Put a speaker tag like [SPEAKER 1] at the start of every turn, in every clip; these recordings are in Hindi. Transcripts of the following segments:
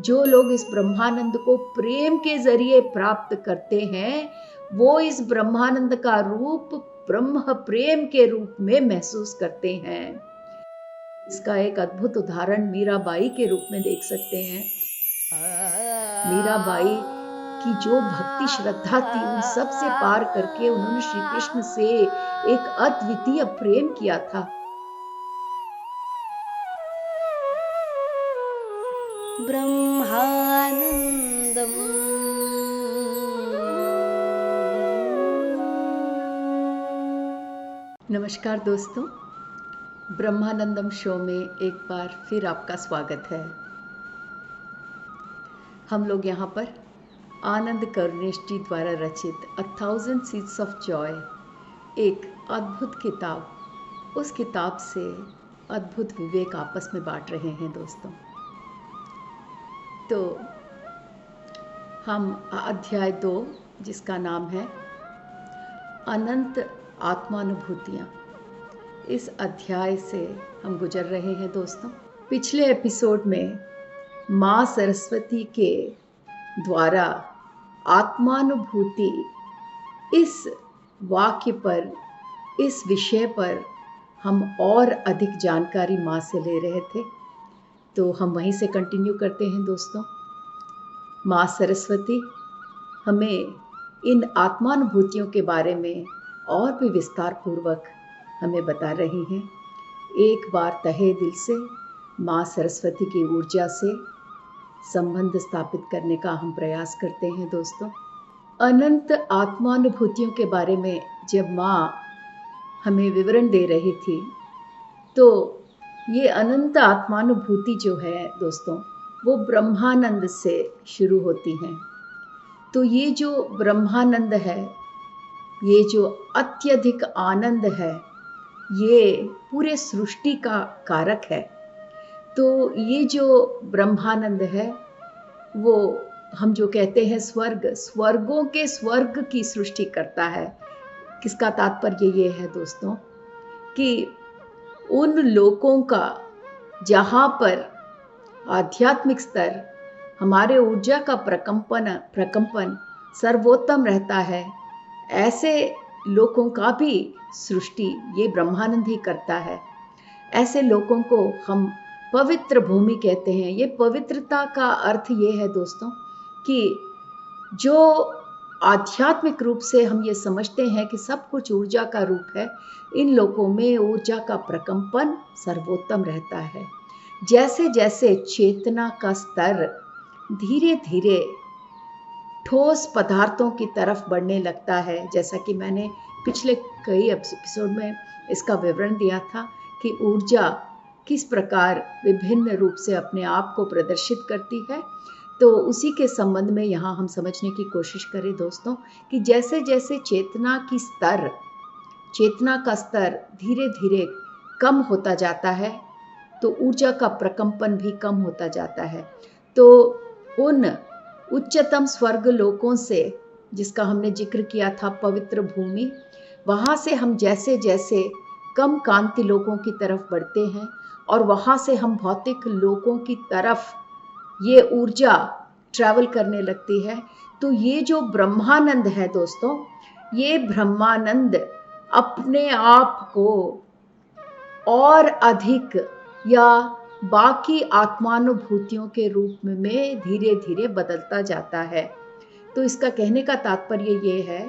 [SPEAKER 1] जो लोग इस ब्रह्मानंद को प्रेम के जरिए प्राप्त करते हैं, वो इस ब्रह्मानंद का रूप ब्रह्म प्रेम के रूप में महसूस करते हैं। इसका एक अद्भुत उदाहरण मीराबाई के रूप में देख सकते हैं। मीराबाई की जो भक्ति श्रद्धा थी, उन सब से पार करके उन्होंने श्री कृष्ण से एक अद्वितीय प्रेम किया था।
[SPEAKER 2] ब्रह्मानंदम
[SPEAKER 1] नमस्कार दोस्तों, ब्रह्मानंदम शो में एक बार फिर आपका स्वागत है। हम लोग यहाँ पर आनंद करुणेश जी द्वारा रचित 1000 सीड्स ऑफ जॉय, एक अद्भुत किताब, उस किताब से अद्भुत विवेक आपस में बांट रहे हैं दोस्तों। तो हम अध्याय 2, जिसका नाम है अनंत आत्मानुभूतियाँ, इस अध्याय से हम गुजर रहे हैं दोस्तों। पिछले एपिसोड में माँ सरस्वती के द्वारा आत्मानुभूति इस वाक्य पर, इस विषय पर हम और अधिक जानकारी माँ से ले रहे थे, तो हम वहीं से कंटिन्यू करते हैं दोस्तों। माँ सरस्वती हमें इन आत्मानुभूतियों के बारे में और भी विस्तार पूर्वक हमें बता रही हैं। एक बार तहे दिल से माँ सरस्वती की ऊर्जा से संबंध स्थापित करने का हम प्रयास करते हैं दोस्तों। अनंत आत्मानुभूतियों के बारे में जब माँ हमें विवरण दे रही थी, तो ये अनंत आत्मानुभूति जो है दोस्तों, वो ब्रह्मानंद से शुरू होती हैं। तो ये जो ब्रह्मानंद है, ये जो अत्यधिक आनंद है, ये पूरे सृष्टि का कारक है। तो ये जो ब्रह्मानंद है, वो हम जो कहते हैं स्वर्ग, स्वर्गों के स्वर्ग की सृष्टि करता है। किसका तात्पर्य ये है दोस्तों कि उन लोकों का जहाँ पर आध्यात्मिक स्तर, हमारे ऊर्जा का प्रकंपन सर्वोत्तम रहता है, ऐसे लोकों का भी सृष्टि ये ब्रह्मानंद ही करता है। ऐसे लोगों को हम पवित्र भूमि कहते हैं। ये पवित्रता का अर्थ ये है दोस्तों कि जो आध्यात्मिक रूप से हम ये समझते हैं कि सब कुछ ऊर्जा का रूप है, इन लोगों में ऊर्जा का प्रकंपन सर्वोत्तम रहता है। जैसे जैसे चेतना का स्तर धीरे धीरे ठोस पदार्थों की तरफ बढ़ने लगता है, जैसा कि मैंने पिछले कई एपिसोड में इसका विवरण दिया था कि ऊर्जा किस प्रकार विभिन्न रूप से अपने आप को प्रदर्शित करती है, तो उसी के संबंध में यहाँ हम समझने की कोशिश करें दोस्तों कि जैसे जैसे चेतना का स्तर धीरे धीरे कम होता जाता है, तो ऊर्जा का प्रकंपन भी कम होता जाता है। तो उन उच्चतम स्वर्ग लोकों से, जिसका हमने जिक्र किया था पवित्र भूमि, वहाँ से हम जैसे जैसे कम कांति लोकों की तरफ बढ़ते हैं और वहाँ से हम भौतिक लोकों की तरफ ये ऊर्जा ट्रैवल करने लगती है, तो ये जो ब्रह्मानंद है दोस्तों, ये ब्रह्मानंद अपने आप को और अधिक या बाकी आत्मानुभूतियों के रूप में धीरे धीरे बदलता जाता है। तो इसका कहने का तात्पर्य ये है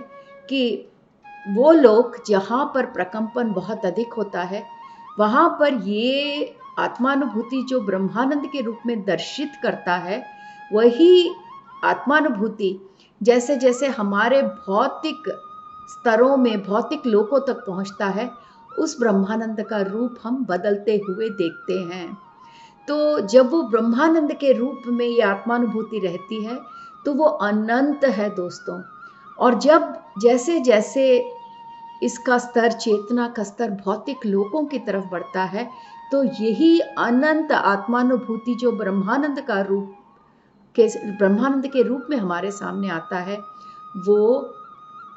[SPEAKER 1] कि वो लोग जहाँ पर प्रकंपन बहुत अधिक होता है, वहाँ पर ये आत्मानुभूति जो ब्रह्मानंद के रूप में दर्शित करता है, वही आत्मानुभूति जैसे जैसे हमारे भौतिक स्तरों में, भौतिक लोकों तक पहुँचता है, उस ब्रह्मानंद का रूप हम बदलते हुए देखते हैं। तो जब वो ब्रह्मानंद के रूप में ये आत्मानुभूति रहती है, तो वो अनंत है दोस्तों। और जब जैसे जैसे इसका स्तर, चेतना का स्तर भौतिक लोकों की तरफ बढ़ता है, तो यही अनंत आत्मानुभूति जो ब्रह्मानंद के रूप में हमारे सामने आता है, वो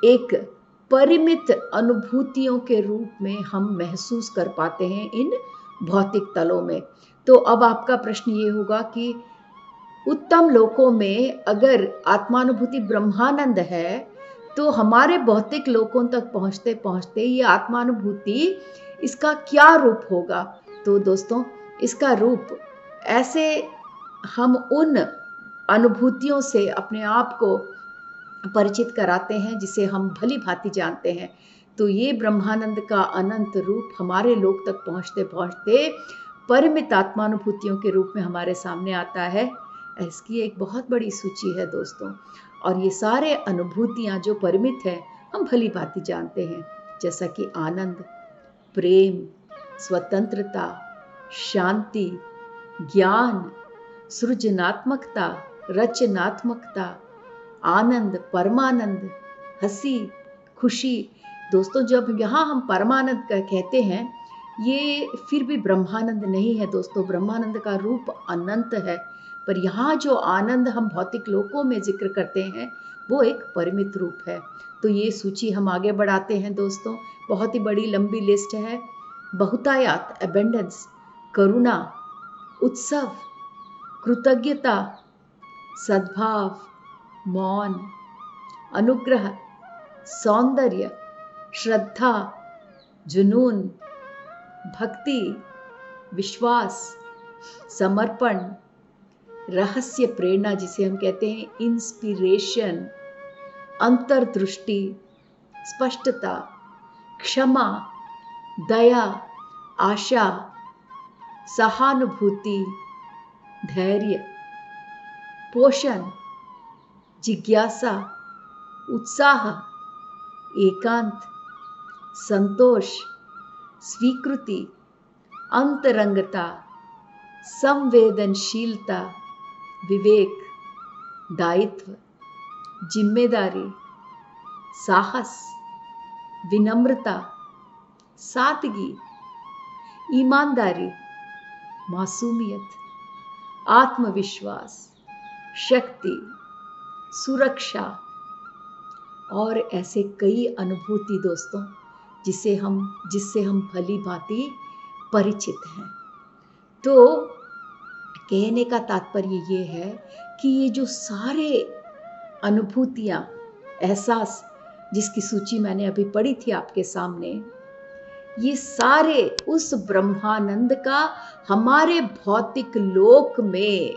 [SPEAKER 1] एक परिमित अनुभूतियों के रूप में हम महसूस कर पाते हैं इन भौतिक तलों में। तो अब आपका प्रश्न ये होगा कि उत्तम लोकों में अगर आत्मानुभूति ब्रह्मानंद है, तो हमारे भौतिक लोकों तक पहुंचते पहुंचते ये आत्मानुभूति इसका क्या रूप होगा? तो दोस्तों, इसका रूप ऐसे हम उन अनुभूतियों से अपने आप को परिचित कराते हैं जिसे हम भली भांति जानते हैं। तो ये ब्रह्मानंद का अनंत रूप हमारे लोक तक पहुंचते पहुंचते परिमित आत्मानुभूतियों के रूप में हमारे सामने आता है। इसकी एक बहुत बड़ी सूची है दोस्तों, और ये सारे अनुभूतियां जो परिमित है हम भली भांति जानते हैं, जैसा कि आनंद, प्रेम, स्वतंत्रता, शांति, ज्ञान, सृजनात्मकता, रचनात्मकता, आनंद, परमानंद, हंसी, खुशी। दोस्तों, जब यहाँ हम परमानंद का कहते हैं, ये फिर भी ब्रह्मानंद नहीं है दोस्तों। ब्रह्मानंद का रूप अनंत है, पर यहाँ जो आनंद हम भौतिक लोकों में जिक्र करते हैं वो एक परिमित रूप है। तो ये सूची हम आगे बढ़ाते हैं दोस्तों। बहुत ही बड़ी लंबी लिस्ट है। बहुतायात, एबेंडेंस, करुणा, उत्सव, कृतज्ञता, सद्भाव, मौन, अनुग्रह, सौंदर्य, श्रद्धा, जुनून, भक्ति, विश्वास, समर्पण, रहस्य प्रेरणा जिसे हम कहते हैं इंस्पिरेशन, अंतर्दृष्टि, स्पष्टता, क्षमा, दया, आशा, सहानुभूति, धैर्य, पोषण, जिज्ञासा, उत्साह, एकांत, संतोष, स्वीकृति, अंतरंगता, संवेदनशीलता, विवेक, दायित्व, जिम्मेदारी, साहस, विनम्रता, सादगी, ईमानदारी, मासूमियत, आत्मविश्वास, शक्ति, सुरक्षा और ऐसे कई अनुभूति दोस्तों जिससे हम भली भांति परिचित हैं। तो कहने का तात्पर्य ये है कि ये जो सारे अनुभूतियाँ, एहसास जिसकी सूची मैंने अभी पढ़ी थी आपके सामने, ये सारे उस ब्रह्मानंद का हमारे भौतिक लोक में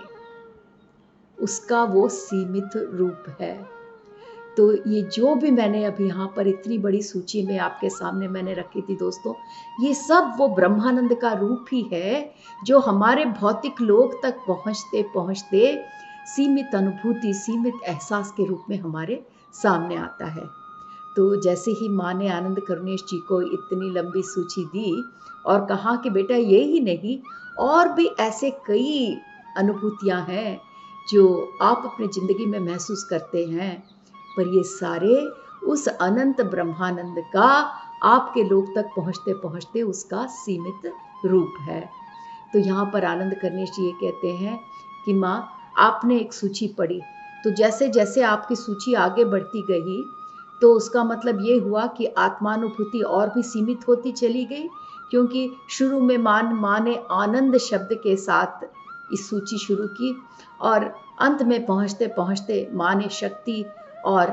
[SPEAKER 1] उसका वो सीमित रूप है। तो ये जो भी मैंने अभी यहाँ पर इतनी बड़ी सूची में आपके सामने मैंने रखी थी दोस्तों, ये सब वो ब्रह्मानंद का रूप ही है जो हमारे भौतिक लोक तक पहुँचते पहुँचते सीमित अनुभूति, सीमित एहसास के रूप में हमारे सामने आता है। तो जैसे ही माँ ने आनंद करुणेश जी को इतनी लंबी सूची दी और कहा कि बेटा ये ही नहीं, और भी ऐसे कई अनुभूतियाँ हैं जो आप अपनी ज़िंदगी में महसूस करते हैं, पर ये सारे उस अनंत ब्रह्मानंद का आपके लोक तक पहुँचते पहुँचते उसका सीमित रूप है। तो यहाँ पर आनंद करुणेश जी ये कहते हैं कि माँ, आपने एक सूची पढ़ी, तो जैसे जैसे आपकी सूची आगे बढ़ती गई तो उसका मतलब ये हुआ कि आत्मानुभूति और भी सीमित होती चली गई, क्योंकि शुरू में माँ ने आनंद शब्द के साथ इस सूची शुरू की और अंत में पहुँचते पहुँचते माँ ने शक्ति और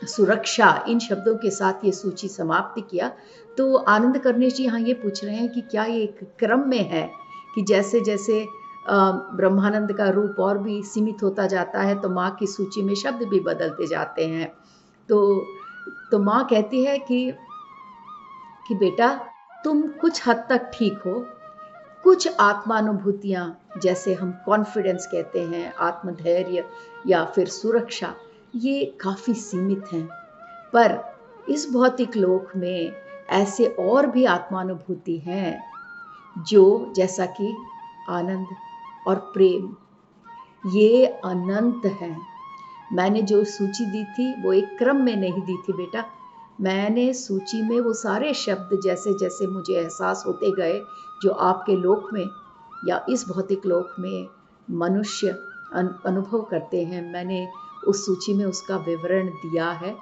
[SPEAKER 1] सुरक्षा इन शब्दों के साथ ये सूची समाप्त किया। तो आनंद करुणेश जी यहाँ ये पूछ रहे हैं कि क्या ये एक क्रम में है कि जैसे जैसे ब्रह्मानंद का रूप और भी सीमित होता जाता है तो माँ की सूची में शब्द भी बदलते जाते हैं। तो माँ कहती है कि बेटा, तुम कुछ हद तक ठीक हो, कुछ आत्मानुभूतियाँ जैसे हम कॉन्फिडेंस कहते हैं, आत्मधैर्य या फिर सुरक्षा, ये काफ़ी सीमित हैं, पर इस भौतिक लोक में ऐसे और भी आत्मानुभूति हैं जो जैसा कि आनंद और प्रेम, ये अनंत हैं। मैंने जो सूची दी थी वो एक क्रम में नहीं दी थी बेटा, मैंने सूची में वो सारे शब्द जैसे जैसे मुझे एहसास होते गए जो आपके लोक में या इस भौतिक लोक में मनुष्य अनुभव करते हैं, मैंने उस सूची में उसका विवरण दिया है।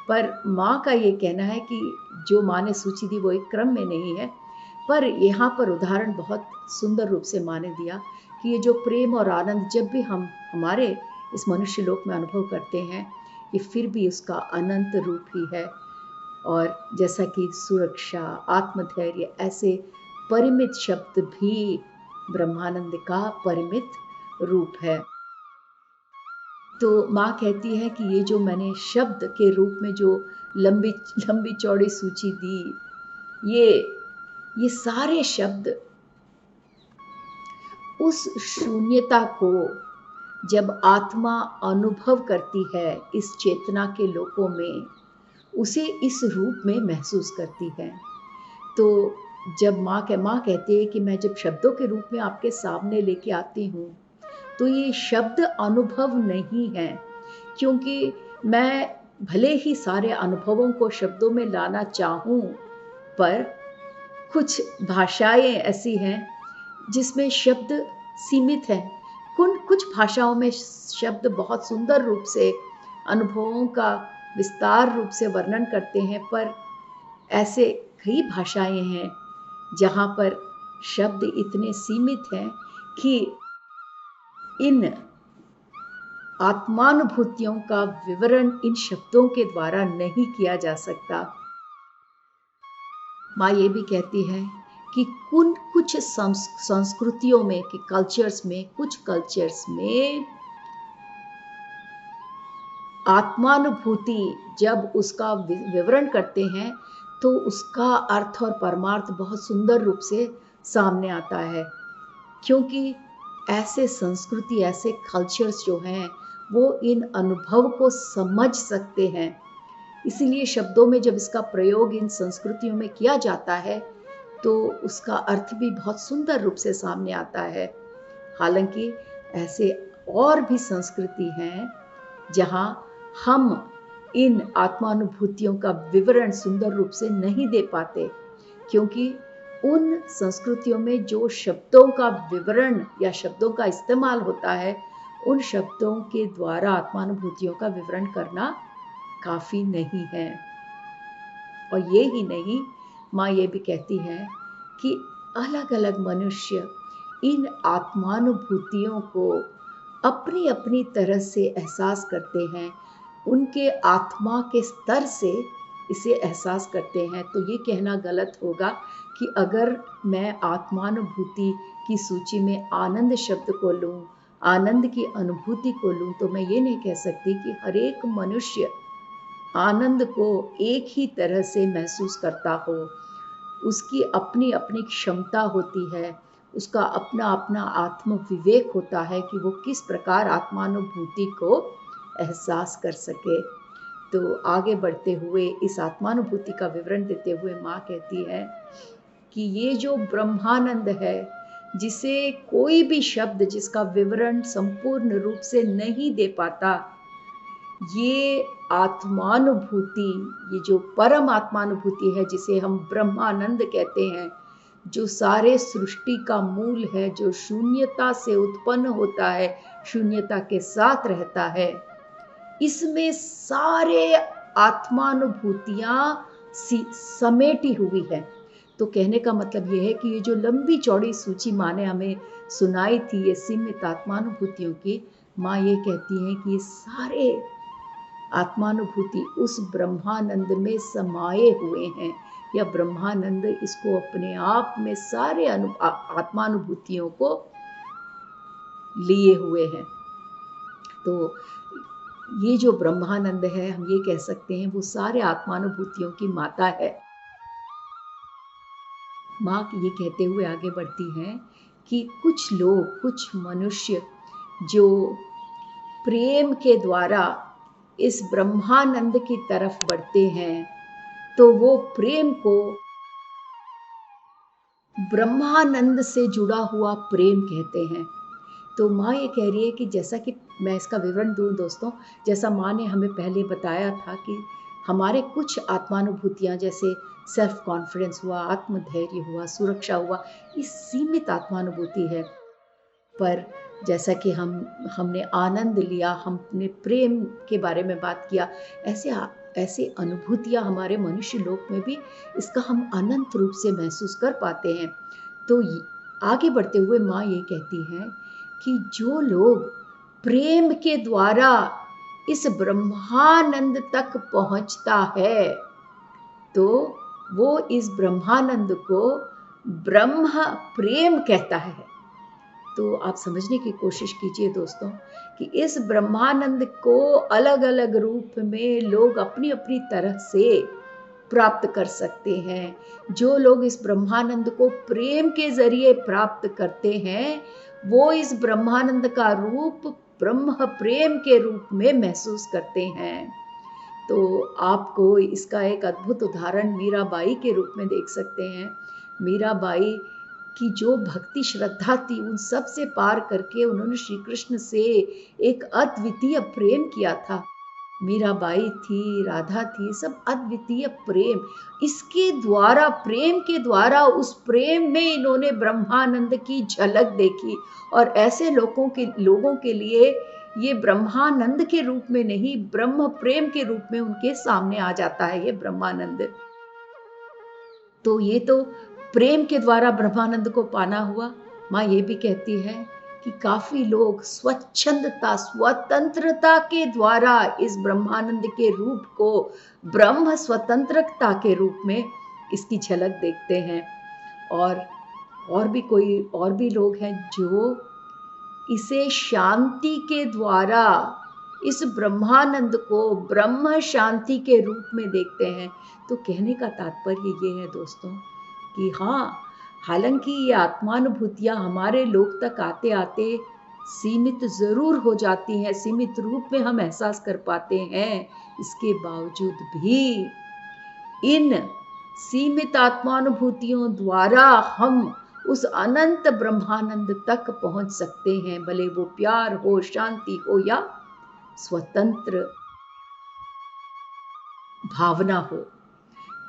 [SPEAKER 1] पर माँ का ये कहना है कि जो माँ ने सूची दी वो एक क्रम में नहीं है, पर यहाँ पर उदाहरण बहुत सुंदर रूप से माँ ने दिया कि ये जो प्रेम और आनंद जब भी हम हमारे इस मनुष्य लोक में अनुभव करते हैं, ये फिर भी उसका अनंत रूप ही है। और जैसा कि सुरक्षा, आत्मधैर्य, ऐसे परिमित शब्द भी ब्रह्मानंद का परिमित रूप है। तो माँ कहती है कि ये जो मैंने शब्द के रूप में जो लंबी लंबी चौड़ी सूची दी, ये सारे शब्द उस शून्यता को जब आत्मा अनुभव करती है इस चेतना के लोकों में, उसे इस रूप में महसूस करती है। तो जब माँ कहती है कि मैं जब शब्दों के रूप में आपके सामने लेके आती हूँ, तो ये शब्द अनुभव नहीं है, क्योंकि मैं भले ही सारे अनुभवों को शब्दों में लाना चाहूँ, पर कुछ भाषाएं ऐसी हैं जिसमें शब्द सीमित हैं। कुछ भाषाओं में शब्द बहुत सुंदर रूप से अनुभवों का विस्तार रूप से वर्णन करते हैं, पर ऐसे कई भाषाएं हैं जहाँ पर शब्द इतने सीमित हैं कि इन आत्मानुभूतियों का विवरण इन शब्दों के द्वारा नहीं किया जा सकता। माँ ये भी कहती है कि कुछ संस्कृतियों में, कि कुछ कल्चर्स में आत्मानुभूति जब उसका विवरण करते हैं तो उसका अर्थ और परमार्थ बहुत सुंदर रूप से सामने आता है, क्योंकि ऐसे संस्कृति, ऐसे कल्चर्स जो हैं वो इन अनुभव को समझ सकते हैं। इसीलिए शब्दों में जब इसका प्रयोग इन संस्कृतियों में किया जाता है तो उसका अर्थ भी बहुत सुंदर रूप से सामने आता है। हालांकि ऐसे और भी संस्कृति हैं जहाँ हम इन आत्मानुभूतियों का विवरण सुंदर रूप से नहीं दे पाते, क्योंकि उन संस्कृतियों में जो शब्दों का विवरण या शब्दों का इस्तेमाल होता है, उन शब्दों के द्वारा आत्मानुभूतियों का विवरण करना काफ़ी नहीं है। और ये ही नहीं, माँ ये भी कहती है कि अलग अलग मनुष्य इन आत्मानुभूतियों को अपनी अपनी तरह से एहसास करते हैं, उनके आत्मा के स्तर से इसे एहसास करते हैं। तो ये कहना गलत होगा कि अगर मैं आत्मानुभूति की सूची में आनंद शब्द को लूँ, आनंद की अनुभूति को लूँ, तो मैं ये नहीं कह सकती कि हर एक मनुष्य आनंद को एक ही तरह से महसूस करता हो। उसकी अपनी अपनी क्षमता होती है, उसका अपना अपना आत्म विवेक होता है कि वो किस प्रकार आत्मानुभूति को एहसास कर सके। तो आगे बढ़ते हुए इस आत्मानुभूति का विवरण देते हुए माँ कहती है कि ये जो ब्रह्मानंद है, जिसे कोई भी शब्द, जिसका विवरण संपूर्ण रूप से नहीं दे पाता, ये आत्मानुभूति, ये जो परम आत्मानुभूति है, जिसे हम ब्रह्मानंद कहते हैं, जो सारे सृष्टि का मूल है, जो शून्यता से उत्पन्न होता है, शून्यता के साथ रहता है, इसमें सारे आत्मानुभूतियां समेटी हुई है। तो कहने का मतलब ये है कि ये जो लंबी चौड़ी सूची माँ ने हमें सुनाई थी, ये सीमित आत्मानुभूतियों की, माँ ये कहती है कि ये सारे आत्मानुभूति उस ब्रह्मानंद में समाये हुए हैं, या ब्रह्मानंद इसको अपने आप में सारे आत्मानुभूतियों को लिए हुए हैं। तो ये जो ब्रह्मानंद है, हम ये कह सकते हैं वो सारे आत्मानुभूतियों की माता है। माँ ये कहते हुए आगे बढ़ती हैं कि कुछ लोग, कुछ मनुष्य जो प्रेम के द्वारा इस ब्रह्मानंद की तरफ बढ़ते हैं, तो वो प्रेम को ब्रह्मानंद से जुड़ा हुआ प्रेम कहते हैं। तो माँ ये कह रही है कि जैसा कि मैं इसका विवरण दूँ दोस्तों, जैसा माँ ने हमें पहले बताया था कि हमारे कुछ आत्मानुभूतियाँ, जैसे सेल्फ कॉन्फिडेंस हुआ, आत्मधैर्य हुआ, सुरक्षा हुआ, ये सीमित आत्मानुभूति है। पर जैसा कि हमने आनंद लिया, हमने प्रेम के बारे में बात किया, ऐसे अनुभूतियाँ हमारे मनुष्य लोक में भी इसका हम अनंत रूप से महसूस कर पाते हैं। तो आगे बढ़ते हुए माँ ये कहती हैं कि जो लोग प्रेम के द्वारा इस ब्रह्मानंद तक पहुंचता है तो वो इस ब्रह्मानंद को ब्रह्म प्रेम कहता है। तो आप समझने की कोशिश कीजिए दोस्तों कि इस ब्रह्मानंद को अलग अलग रूप में लोग अपनी अपनी तरह से प्राप्त कर सकते हैं। जो लोग इस ब्रह्मानंद को प्रेम के जरिए प्राप्त करते हैं वो इस ब्रह्मानंद का रूप ब्रह्म प्रेम के रूप में महसूस करते हैं। तो आपको इसका एक अद्भुत उदाहरण मीराबाई के रूप में देख सकते हैं। मीराबाई की जो भक्ति श्रद्धा थी उन सब से पार करके उन्होंने श्री कृष्ण से एक अद्वितीय प्रेम किया था। मीराबाई थी, राधा थी, सब अद्वितीय प्रेम। इसके द्वारा, प्रेम के द्वारा, उस प्रेम में इन्होंने ब्रह्मानंद की झलक देखी। और ऐसे लोगों के लिए ये ब्रह्मानंद के रूप में नहीं, ब्रह्म प्रेम के रूप में उनके सामने आ जाता है ये ब्रह्मानंद। तो ये तो प्रेम के द्वारा ब्रह्मानंद को पाना हुआ। माँ ये भी कहती है कि काफी लोग स्वच्छंदता, स्वतंत्रता के द्वारा इस ब्रह्मानंद के रूप को ब्रह्म स्वतंत्रता के रूप में इसकी झलक देखते हैं। और भी लोग हैं जो इसे शांति के द्वारा, इस ब्रह्मानंद को ब्रह्म शांति के रूप में देखते हैं। तो कहने का तात्पर्य ये है दोस्तों कि हाँ, हालांकि ये आत्मानुभूतियां हमारे लोक तक आते आते सीमित जरूर हो जाती हैं, सीमित रूप में हम एहसास कर पाते हैं, इसके बावजूद भी इन सीमित आत्मानुभूतियों द्वारा हम उस अनंत ब्रह्मानंद तक पहुंच सकते हैं, भले वो प्यार हो, शांति हो या स्वतंत्र भावना हो।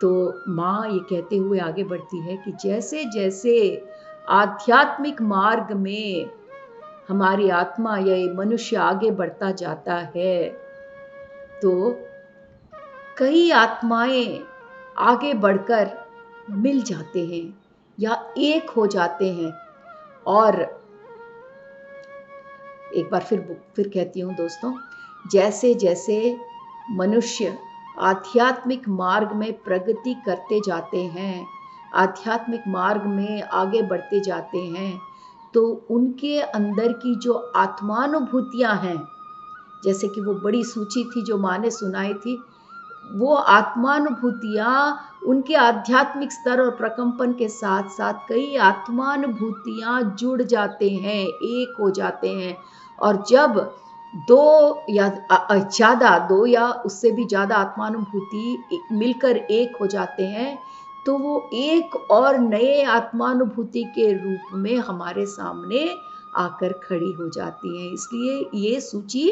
[SPEAKER 1] तो माँ ये कहते हुए आगे बढ़ती है कि जैसे जैसे आध्यात्मिक मार्ग में हमारी आत्मा या ये मनुष्य आगे बढ़ता जाता है तो कई आत्माएं आगे बढ़कर मिल जाते हैं या एक हो जाते हैं। और एक बार फिर कहती हूँ दोस्तों, जैसे जैसे मनुष्य आध्यात्मिक मार्ग में प्रगति करते जाते हैं, आध्यात्मिक मार्ग में आगे बढ़ते जाते हैं, तो उनके अंदर की जो आत्मानुभूतियां हैं, जैसे कि वो बड़ी सूची थी जो माँ ने सुनाई थी, वो आत्मानुभूतियां उनके आध्यात्मिक स्तर और प्रकंपन के साथ साथ कई आत्मानुभूतियां जुड़ जाते हैं, एक हो जाते हैं। और जब दो या उससे भी ज्यादा आत्मानुभूति मिलकर एक हो जाते हैं तो वो एक और नए आत्मानुभूति के रूप में हमारे सामने आकर खड़ी हो जाती हैं। इसलिए ये सूची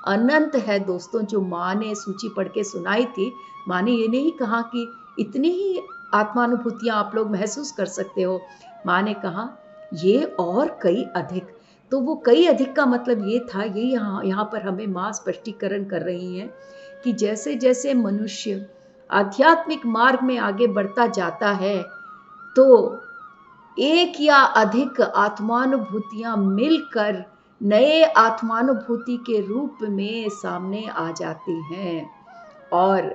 [SPEAKER 1] अनंत है दोस्तों। जो माँ ने सूची पढ़ के सुनाई थी, माँ ने ये नहीं कहा कि इतनी ही आत्मानुभूतियां आप लोग महसूस कर सकते हो, माँ ने कहा ये और कई अधिक। तो वो कई अधिक का मतलब ये था, ये यहाँ पर हमें माँ स्पष्टीकरण कर रही हैं कि जैसे जैसे मनुष्य आध्यात्मिक मार्ग में आगे बढ़ता जाता है तो एक या अधिक आत्मानुभूतियां मिलकर नए आत्मानुभूति के रूप में सामने आ जाती हैं। और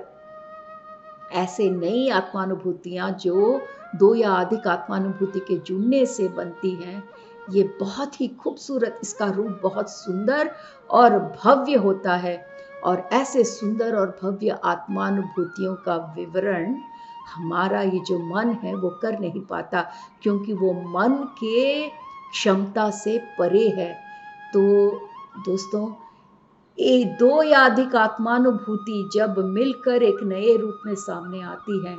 [SPEAKER 1] ऐसे नई आत्मानुभूतियां जो दो या अधिक आत्मानुभूति के जुड़ने से बनती हैं, ये बहुत ही खूबसूरत, इसका रूप बहुत सुंदर और भव्य होता है। और ऐसे सुंदर और भव्य आत्मानुभूतियों का विवरण हमारा ये जो मन है वो कर नहीं पाता, क्योंकि वो मन के क्षमता से परे है। तो दोस्तों, ये दो या अधिक आत्मानुभूति जब मिलकर एक नए रूप में सामने आती है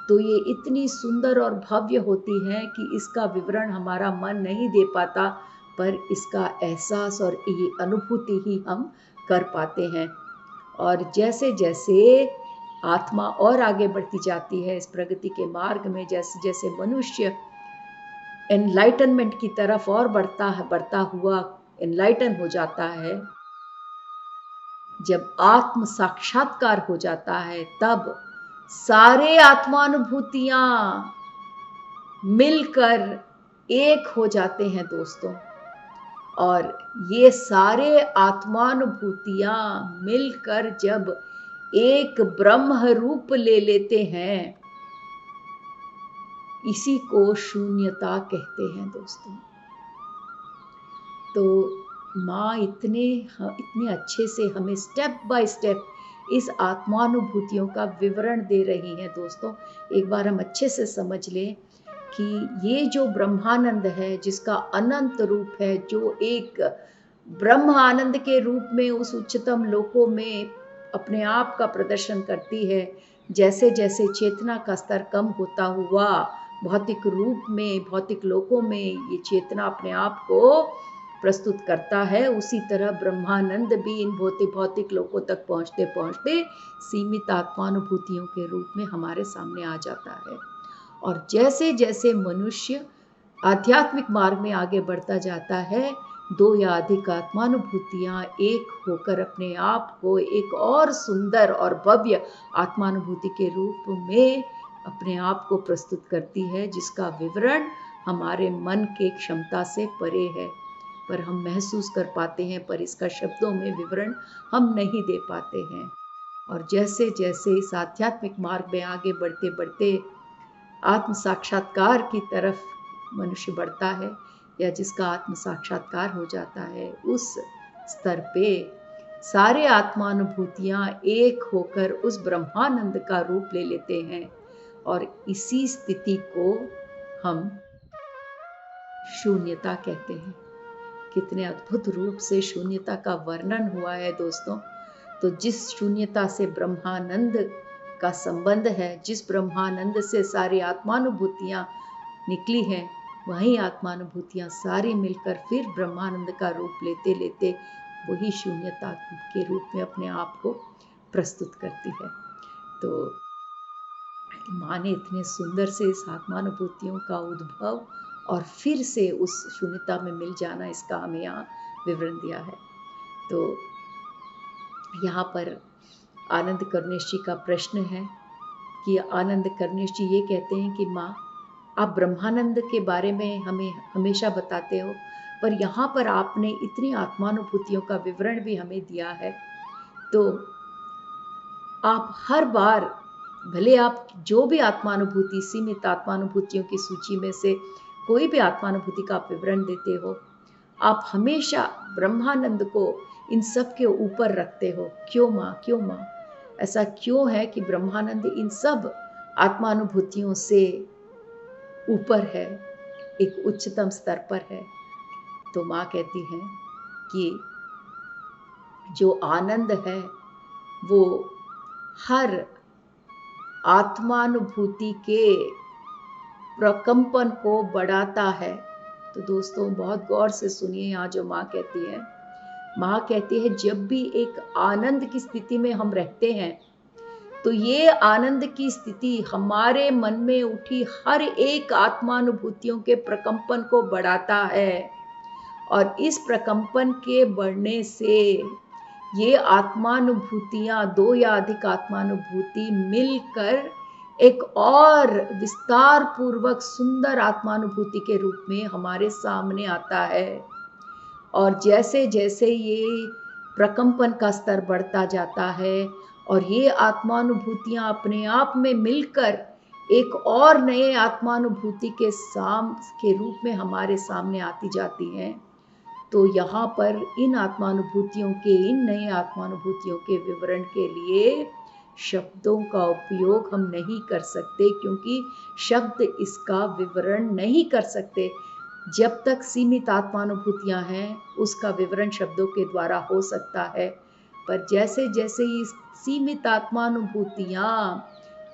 [SPEAKER 1] तो ये इतनी सुंदर और भव्य होती है कि इसका विवरण हमारा मन नहीं दे पाता, पर इसका एहसास और ये अनुभूति ही हम कर पाते हैं। और जैसे जैसे आत्मा और आगे बढ़ती जाती है इस प्रगति के मार्ग में, जैसे जैसे मनुष्य एनलाइटनमेंट की तरफ और बढ़ता हुआ एनलाइटन हो जाता है, जब आत्म साक्षात्कार हो जाता है, तब सारे आत्मानुभूतियां मिलकर एक हो जाते हैं दोस्तों। और ये सारे आत्मानुभूतियां मिलकर जब एक ब्रह्म रूप ले लेते हैं, इसी को शून्यता कहते हैं दोस्तों। तो माँ इतने अच्छे से हमें स्टेप बाय स्टेप इस आत्मानुभूतियों का विवरण दे रही हैं दोस्तों। एक बार हम अच्छे से समझ लें कि ये जो ब्रह्मानंद है, जिसका अनंत रूप है, जो एक ब्रह्म आनंद के रूप में उस उच्चतम लोकों में अपने आप का प्रदर्शन करती है। जैसे जैसे चेतना का स्तर कम होता हुआ भौतिक रूप में, भौतिक लोकों में ये चेतना अपने आप को प्रस्तुत करता है, उसी तरह ब्रह्मानंद भी इन भौतिक लोकों तक पहुँचते पहुँचते सीमित आत्मानुभूतियों के रूप में हमारे सामने आ जाता है। और जैसे जैसे मनुष्य आध्यात्मिक मार्ग में आगे बढ़ता जाता है, दो या अधिक आत्मानुभूतियाँ एक होकर अपने आप को एक और सुंदर और भव्य आत्मानुभूति के रूप में अपने आप को प्रस्तुत करती है, जिसका विवरण हमारे मन के क्षमता से परे है, पर हम महसूस कर पाते हैं, पर इसका शब्दों में विवरण हम नहीं दे पाते हैं। और जैसे जैसे इस आध्यात्मिक मार्ग में आगे बढ़ते बढ़ते आत्म साक्षात्कार की तरफ मनुष्य बढ़ता है, या जिसका आत्म साक्षात्कार हो जाता है, उस स्तर पे सारे आत्मानुभूतियां एक होकर उस ब्रह्मानंद का रूप ले लेते हैं। और इसी स्थिति को हम शून्यता कहते हैं। कितने अद्भुत रूप से शून्यता का वर्णन हुआ है दोस्तों। तो जिस शून्यता से ब्रह्मानंद का संबंध है, जिस ब्रह्मानंद से सारी आत्मानुभूतियां निकली हैं, वही आत्मानुभूतियां सारी मिलकर फिर ब्रह्मानंद का रूप लेते लेते वही शून्यता के रूप में अपने आप को प्रस्तुत करती है। तो माँ ने इतने सुंदर से इस आत्मानुभूतियों का उद्भव और फिर से उस शून्यता में मिल जाना, इसका हमें यहाँ विवरण दिया है। तो यहाँ पर आनंद करुणेश जी का प्रश्न है कि आनंद करुणेश जी ये कहते हैं कि माँ, आप ब्रह्मानंद के बारे में हमें हमेशा बताते हो, पर यहाँ पर आपने इतनी आत्मानुभूतियों का विवरण भी हमें दिया है, तो आप हर बार भले आप जो भी आत्मानुभूति, सीमित आत्मानुभूतियों की सूची में से कोई भी आत्मानुभूति का आप विवरण देते हो, आप हमेशा ब्रह्मानंद को इन सब के ऊपर रखते हो। क्यों माँ, क्यों माँ? ऐसा क्यों है कि ब्रह्मानंद इन सब आत्मानुभूतियों से ऊपर है, एक उच्चतम स्तर पर है? तो माँ कहती हैं कि जो आनंद है वो हर आत्मानुभूति के प्रकंपन को बढ़ाता है। तो दोस्तों बहुत गौर से सुनिए यहाँ जो माँ कहती है। माँ कहती है जब भी एक आनंद की स्थिति में हम रहते हैं, तो ये आनंद की स्थिति हमारे मन में उठी हर एक आत्मानुभूतियों के प्रकंपन को बढ़ाता है, और इस प्रकंपन के बढ़ने से ये आत्मानुभूतियाँ, दो या अधिक आत्मानुभूति मिलकर एक और विस्तार पूर्वक सुंदर आत्मानुभूति के रूप में हमारे सामने आता है। और जैसे जैसे ये प्रकंपन का स्तर बढ़ता जाता है और ये आत्मानुभूतियाँ अपने आप में मिलकर एक और नए आत्मानुभूति के रूप में हमारे सामने आती जाती हैं, तो यहाँ पर इन आत्मानुभूतियों के, इन नए आत्मानुभूतियों के विवरण के लिए शब्दों का उपयोग हम नहीं कर सकते, क्योंकि शब्द इसका विवरण नहीं कर सकते। जब तक सीमित आत्मानुभूतियाँ हैं, उसका विवरण शब्दों के द्वारा हो सकता है, पर जैसे जैसे ये सीमित आत्मानुभूतियाँ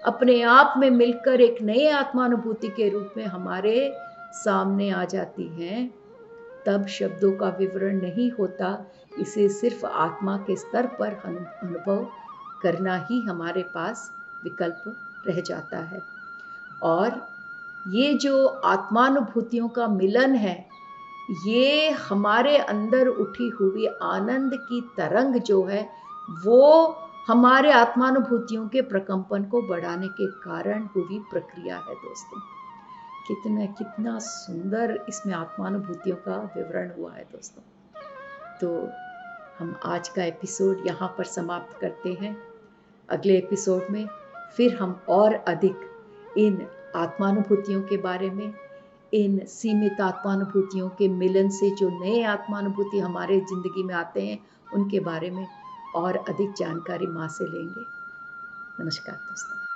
[SPEAKER 1] अपने आप में मिलकर एक नए आत्मानुभूति के रूप में हमारे सामने आ जाती हैं, तब शब्दों का विवरण नहीं होता। इसे सिर्फ आत्मा के स्तर पर अनुभव करना ही हमारे पास विकल्प रह जाता है। और ये जो आत्मानुभूतियों का मिलन है, ये हमारे अंदर उठी हुई आनंद की तरंग जो है, वो हमारे आत्मानुभूतियों के प्रकंपन को बढ़ाने के कारण हुई प्रक्रिया है दोस्तों। कितना सुंदर इसमें आत्मानुभूतियों का विवरण हुआ है दोस्तों। तो हम आज का एपिसोड यहाँ पर समाप्त करते हैं। अगले एपिसोड में फिर हम और अधिक इन आत्मानुभूतियों के बारे में, इन सीमित आत्मानुभूतियों के मिलन से जो नए आत्मानुभूति हमारे ज़िंदगी में आते हैं, उनके बारे में और अधिक जानकारी माँ से लेंगे। नमस्कार दोस्तों।